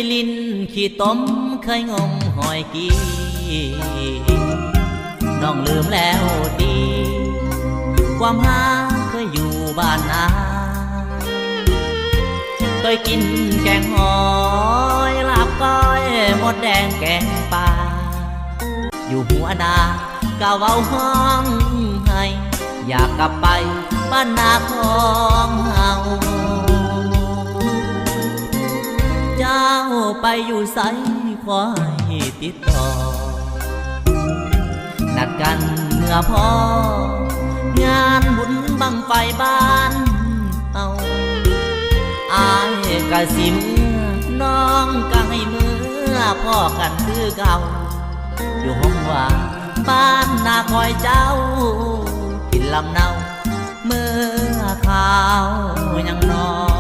ยลิ้นขี้ต้มเคยงมหอยกีน้องลืมแล้วดีความหาเคยอยู่บ้านนาเคยกินแกงหอยลาบก้อยหมดแดงแกงปลาอยู่หัวดากะเว้าห้องให้อยากกลับไปบ้านนาของเฮาเจ้าไปอยู่ไสขอให้ติดต่อนัดกันเมื่อพองานบุญบังไฟบ้านเอาอายกะสิเมื่อน้องก็ให้เมื่อพ่อกันคือเก่าอยู่ห้องว่าบ้านนาคอยเจ้ากินลำเนาเมื่อข่าวยังนอน